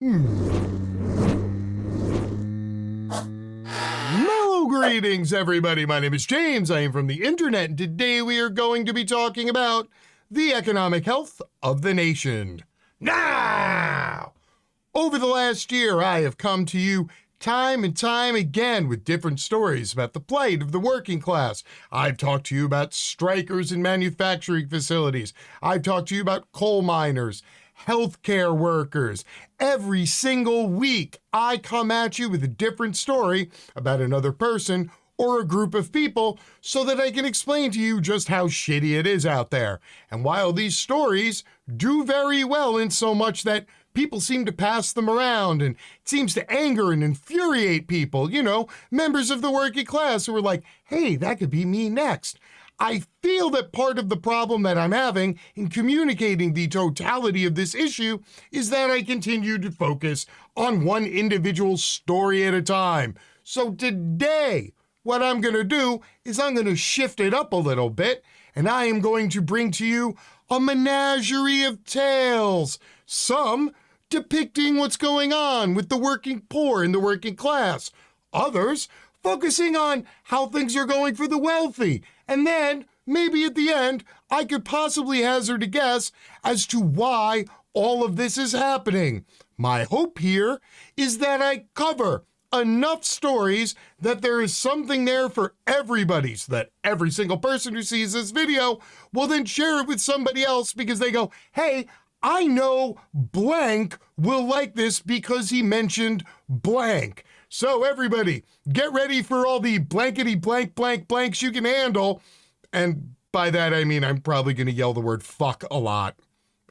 Mellow greetings, everybody. My name is James. I am from the internet, and today we are going to be talking about the economic health of the nation. Now, over the last year, I have come to you time and time again with different stories about the plight of the working class. I've talked to you about strikers in manufacturing facilities. I've talked to you about coal miners, healthcare workers. Every single week, I come at you with a different story about another person or a group of people so that I can explain to you just how shitty it is out there. And while these stories do very well in so much that people seem to pass them around and it seems to anger and infuriate people, members of the working class who are like, hey, that could be me next. I feel that part of the problem that I'm having in communicating the totality of this issue is that I continue to focus on one individual story at a time. So today, what I'm going to do is I'm going to shift it up a little bit, and I am going to bring to you a menagerie of tales, some depicting what's going on with the working poor and the working class, others focusing on how things are going for the wealthy. And then, maybe at the end, I could possibly hazard a guess as to why all of this is happening. My hope here is that I cover enough stories that there is something there for everybody, so that every single person who sees this video will then share it with somebody else because they go, hey, I know blank will like this because he mentioned blank. So everybody, get ready for all the blankety blank blank blanks you can handle. And by that, I mean, I'm probably going to yell the word fuck a lot.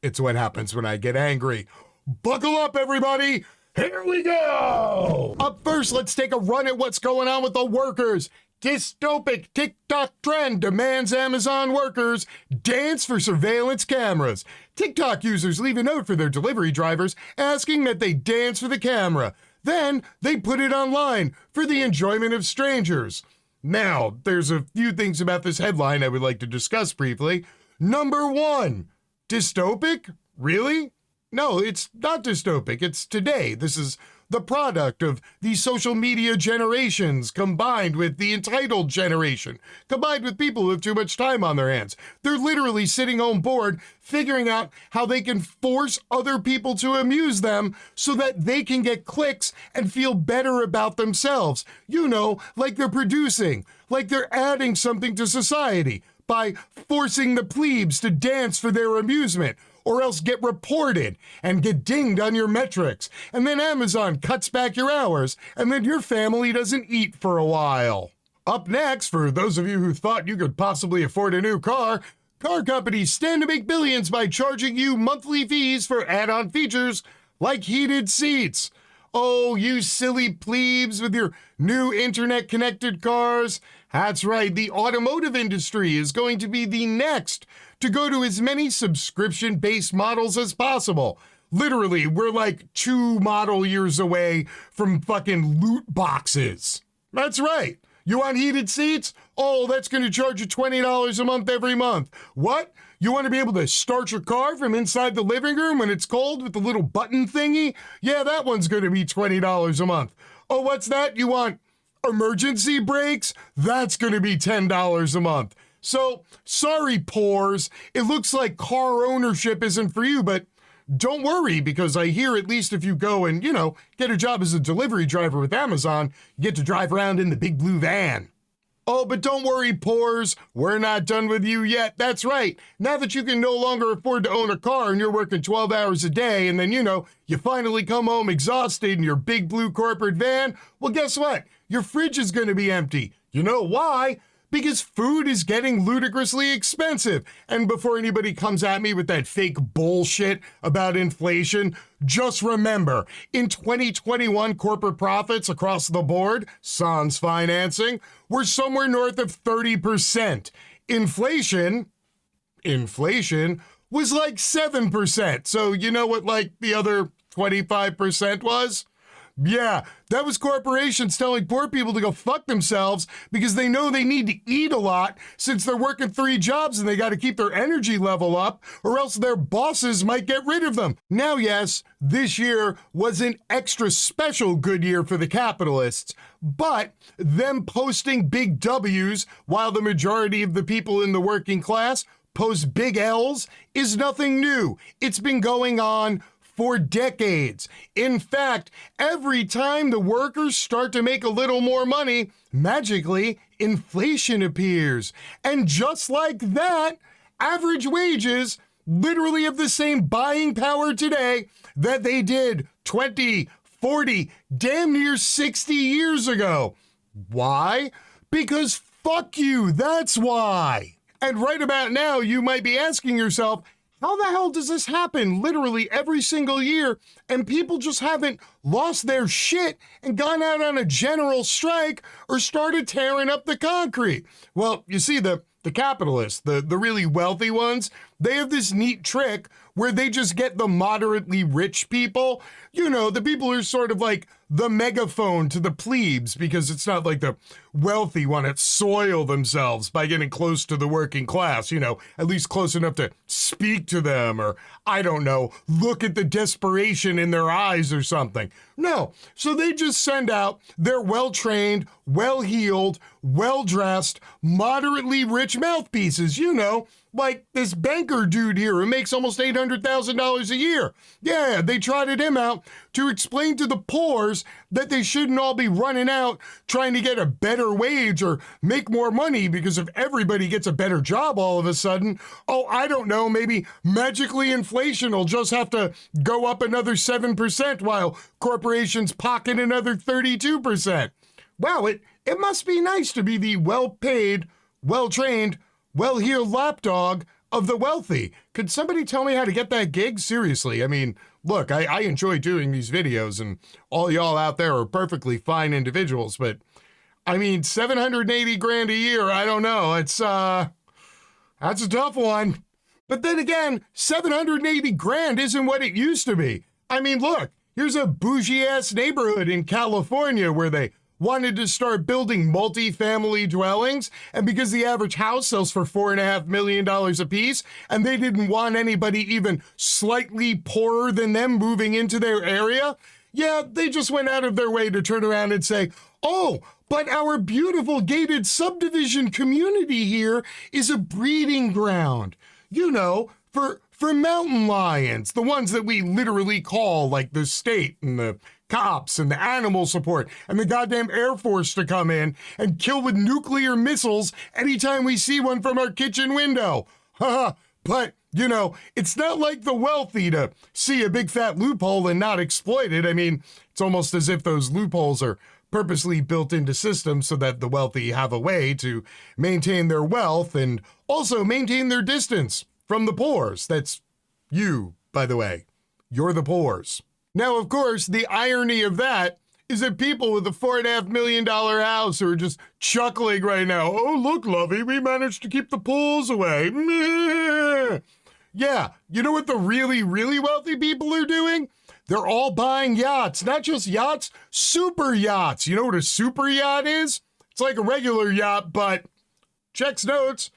It's what happens when I get angry. Buckle up, everybody. Here we go. Up first, let's take a run at what's going on with the workers. Dystopic TikTok trend demands Amazon workers dance for surveillance cameras. TikTok users leave a note for their delivery drivers asking that they dance for the camera. Then they put it online for the enjoyment of strangers. Now, there's a few things about this headline I would like to discuss briefly. Number one, dystopic? Really? No, it's not dystopic. It's today. This is the product of the social media generations combined with the entitled generation, combined with people who have too much time on their hands. They're literally sitting home bored, figuring out how they can force other people to amuse them so that they can get clicks and feel better about themselves. Like they're producing, like they're adding something to society by forcing the plebes to dance for their amusement, or else get reported and get dinged on your metrics. And then Amazon cuts back your hours, and then your family doesn't eat for a while. Up next, for those of you who thought you could possibly afford a new car companies stand to make billions by charging you monthly fees for add-on features like heated seats. Oh, you silly plebes with your new internet-connected cars. That's right, the automotive industry is going to be the next to go to as many subscription-based models as possible. Literally, we're like 2 model years away from fucking loot boxes. That's right. You want heated seats? Oh, that's going to charge you $20 a month every month. What? You want to be able to start your car from inside the living room when it's cold with the little button thingy? Yeah, that one's going to be $20 a month. Oh, what's that? You want emergency brakes? That's going to be $10 a month. So, sorry, pores. It looks like car ownership isn't for you, but don't worry, because I hear at least if you go and, get a job as a delivery driver with Amazon, you get to drive around in the big blue van. Oh, but don't worry, pores. We're not done with you yet. That's right. Now that you can no longer afford to own a car and you're working 12 hours a day and then, you finally come home exhausted in your big blue corporate van, well, guess what? Your fridge is going to be empty. You know why? Because food is getting ludicrously expensive. And before anybody comes at me with that fake bullshit about inflation, just remember, in 2021, corporate profits across the board, sans financing, were somewhere north of 30%. Inflation was like 7%. So you know what, the other 25% was? Yeah, that was corporations telling poor people to go fuck themselves because they know they need to eat a lot since they're working 3 jobs and they got to keep their energy level up or else their bosses might get rid of them. Now, yes, this year was an extra special good year for the capitalists, but them posting big W's while the majority of the people in the working class post big L's is nothing new. It's been going on for decades. In fact, every time the workers start to make a little more money, magically, inflation appears. And just like that, average wages literally have the same buying power today that they did 20, 40, damn near 60 years ago. Why? Because fuck you, that's why. And right about now, you might be asking yourself, how the hell does this happen literally every single year and people just haven't lost their shit and gone out on a general strike or started tearing up the concrete? Well, you see, the capitalists, the really wealthy ones, they have this neat trick where they just get the moderately rich people, you know, the people who are sort of like the megaphone to the plebes, because it's not like the wealthy want to soil themselves by getting close to the working class, you know, at least close enough to speak to them or, I don't know, look at the desperation in their eyes or something. No, so they just send out their well-trained, well-heeled, well-dressed, moderately rich mouthpieces, you know, like this banker dude here who makes almost $800,000 a year. Yeah, they trotted him out to explain to the poors that they shouldn't all be running out trying to get a better wage or make more money because if everybody gets a better job all of a sudden, oh, I don't know, maybe magically inflation will just have to go up another 7% while corporations pocket another 32%. Wow, it must be nice to be the well-paid, well-trained, well-heeled lapdog of the wealthy. Could somebody tell me how to get that gig? Seriously, I mean, look, I enjoy doing these videos and all y'all out there are perfectly fine individuals, but I mean, 780 grand a year, I don't know. It's, that's a tough one. But then again, 780 grand isn't what it used to be. I mean, look, here's a bougie-ass neighborhood in California where they wanted to start building multi-family dwellings, and because the average house sells for $4.5 million a piece, and they didn't want anybody even slightly poorer than them moving into their area, yeah, they just went out of their way to turn around and say, oh, but our beautiful gated subdivision community here is a breeding ground, you know, for mountain lions, the ones that we literally call like the state and the cops and the animal support and the goddamn Air Force to come in and kill with nuclear missiles anytime we see one from our kitchen window. But, you know, it's not like the wealthy to see a big fat loophole and not exploit it. I mean, it's almost as if those loopholes are purposely built into systems so that the wealthy have a way to maintain their wealth and also maintain their distance from the poors. That's you, by the way. You're the poors. Now, of course, the irony of that is that people with a $4.5 million house are just chuckling right now. Oh, look, Lovey, we managed to keep the pools away. Meh. Yeah, you know what the really, really wealthy people are doing? They're all buying yachts, not just yachts, super yachts. You know what a super yacht is? It's like a regular yacht, but checks notes,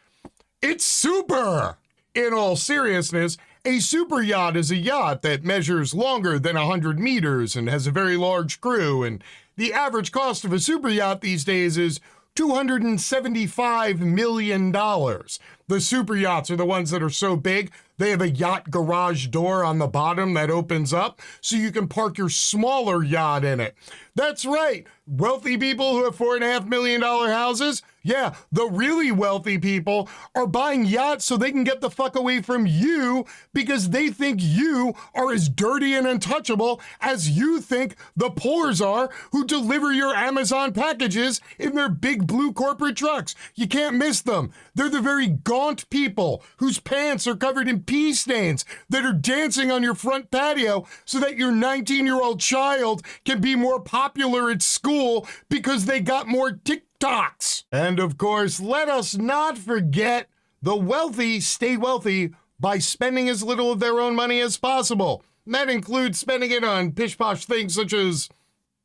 it's super. In all seriousness, a super yacht is a yacht that measures longer than 100 meters and has a very large crew, and the average cost of a super yacht these days is $275 million. The super yachts are the ones that are so big, they have a yacht garage door on the bottom that opens up so you can park your smaller yacht in it. That's right, wealthy people who have $4.5 million houses, yeah, the really wealthy people are buying yachts so they can get the fuck away from you because they think you are as dirty and untouchable as you think the poors are who deliver your Amazon packages in their big blue corporate trucks. You can't miss them. They're the very gaunt people whose pants are covered in pee stains that are dancing on your front patio so that your 19-year-old child can be more popular at school because they got more TikToks. And of course, let us not forget the wealthy stay wealthy by spending as little of their own money as possible. And that includes spending it on pish-posh things such as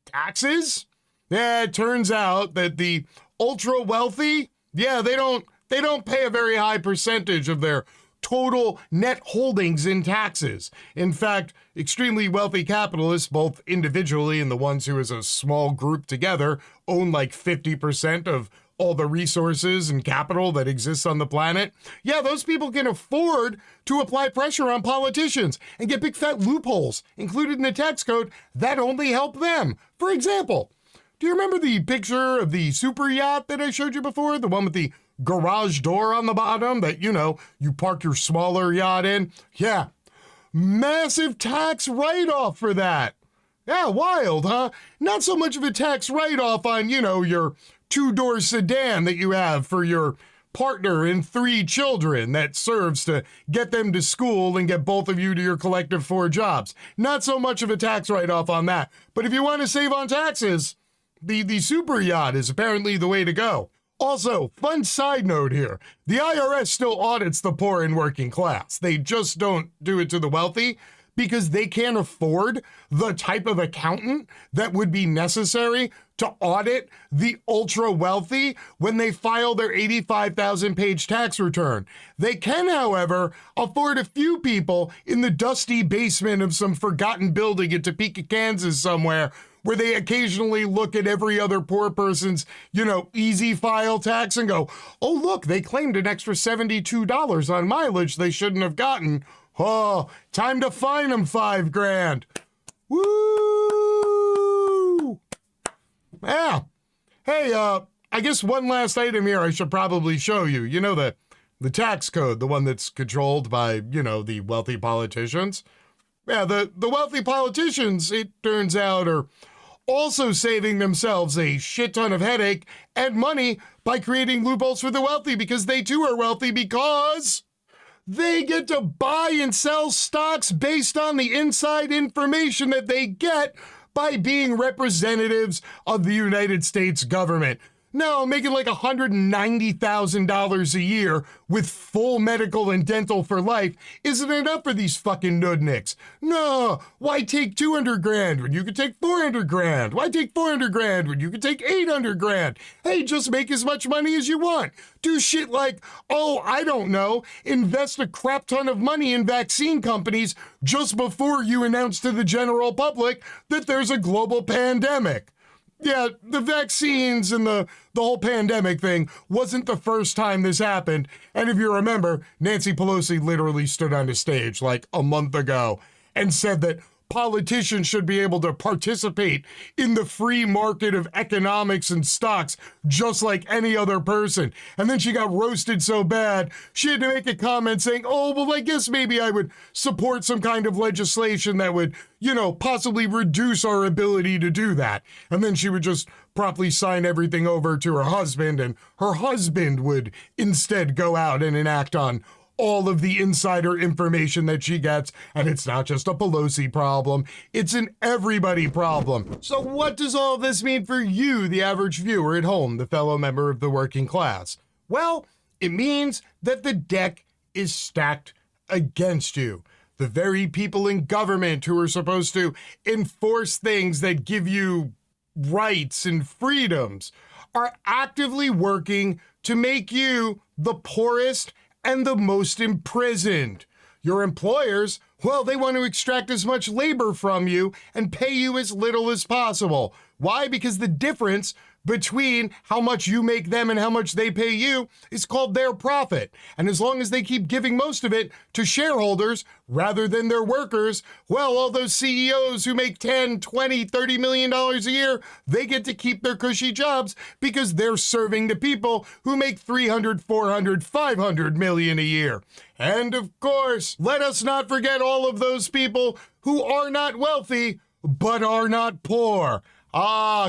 taxes? Yeah, it turns out that the ultra wealthy, yeah, they don't pay a very high percentage of their total net holdings in taxes. In fact, extremely wealthy capitalists, both individually and the ones who as a small group together own like 50% of all the resources and capital that exists on the planet. Yeah, those people can afford to apply pressure on politicians and get big fat loopholes included in the tax code that only help them. For example, do you remember the picture of the super yacht that I showed you before? The one with the garage door on the bottom that, you park your smaller yacht in? Yeah, massive tax write-off for that. Yeah, wild, huh? Not so much of a tax write-off on, your two-door sedan that you have for your partner and 3 children that serves to get them to school and get both of you to your collective 4 jobs. Not so much of a tax write-off on that. But if you want to save on taxes, the super yacht is apparently the way to go. Also, fun side note here, the IRS still audits the poor and working class. They just don't do it to the wealthy because they can't afford the type of accountant that would be necessary to audit the ultra wealthy when they file their 85,000-page tax return. They can, however, afford a few people in the dusty basement of some forgotten building in Topeka, Kansas somewhere, where they occasionally look at every other poor person's, easy file tax and go, oh, look, they claimed an extra $72 on mileage they shouldn't have gotten. Oh, time to fine them $5,000. Woo! Yeah. Hey, I guess one last item here I should probably show you. You know, the tax code, the one that's controlled by, the wealthy politicians. Yeah, the wealthy politicians, it turns out, are also saving themselves a shit ton of headache and money by creating loopholes for the wealthy because they too are wealthy because they get to buy and sell stocks based on the inside information that they get by being representatives of the United States government. No, making like $190,000 a year with full medical and dental for life isn't enough for these fucking nudniks. No, why take $200,000 when you could take $400,000? Why take $400,000 when you could take $800,000? Hey, just make as much money as you want. Do shit like, I don't know, invest a crap ton of money in vaccine companies just before you announce to the general public that there's a global pandemic. Yeah, the vaccines and the whole pandemic thing wasn't the first time this happened. And if you remember, Nancy Pelosi literally stood on the stage like a month ago and said that politicians should be able to participate in the free market of economics and stocks just like any other person. And then she got roasted so bad, she had to make a comment saying, I guess maybe I would support some kind of legislation that would, possibly reduce our ability to do that. And then she would just promptly sign everything over to her husband, and her husband would instead go out and enact on all of the insider information that she gets. And it's not just a Pelosi problem, it's an everybody problem. So what does all this mean for you, the average viewer at home, the fellow member of the working class? Well, it means that the deck is stacked against you. The very people in government who are supposed to enforce things that give you rights and freedoms are actively working to make you the poorest and the most imprisoned. Your employers, they want to extract as much labor from you and pay you as little as possible. Why? Because the difference between how much you make them and how much they pay you is called their profit. And as long as they keep giving most of it to shareholders rather than their workers, all those CEOs who make $10, $20, $30 million a year, they get to keep their cushy jobs because they're serving the people who make $300, $400, $500 million a year. And of course, let us not forget all of those people who are not wealthy, but are not poor.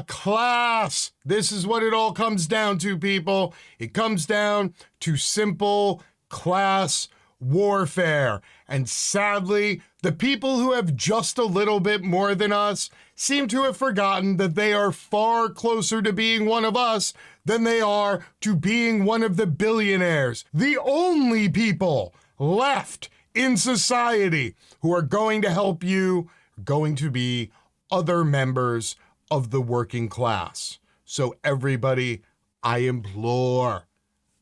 Class. This is what it all comes down to, people. It comes down to simple class warfare. And sadly, the people who have just a little bit more than us seem to have forgotten that they are far closer to being one of us than they are to being one of the billionaires. The only people left in society who are going to help you are going to be other members of the working class. So everybody, I implore,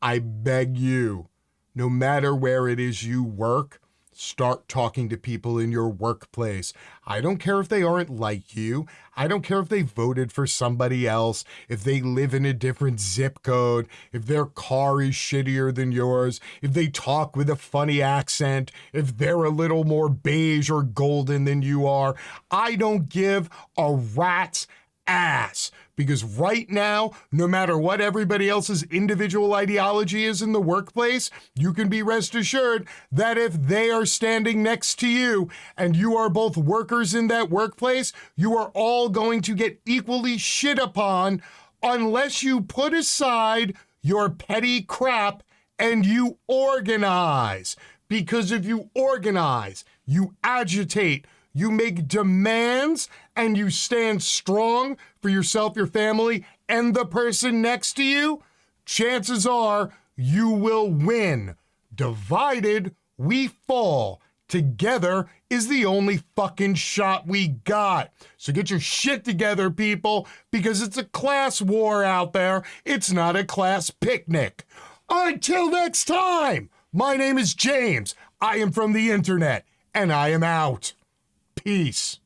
I beg you, no matter where it is you work, start talking to people in your workplace. I don't care if they aren't like you. I don't care if they voted for somebody else, if they live in a different zip code, if their car is shittier than yours, if they talk with a funny accent, if they're a little more beige or golden than you are. I don't give a rat's ass. Because right now, no matter what everybody else's individual ideology is in the workplace, you can be rest assured that if they are standing next to you and you are both workers in that workplace, you are all going to get equally shit upon unless you put aside your petty crap and you organize. Because if you organize, you agitate, you make demands, and you stand strong for yourself, your family, and the person next to you, chances are you will win. Divided, we fall. Together is the only fucking shot we got. So get your shit together, people, because it's a class war out there. It's not a class picnic. Until next time, my name is James. I am from the internet, and I am out. Peace.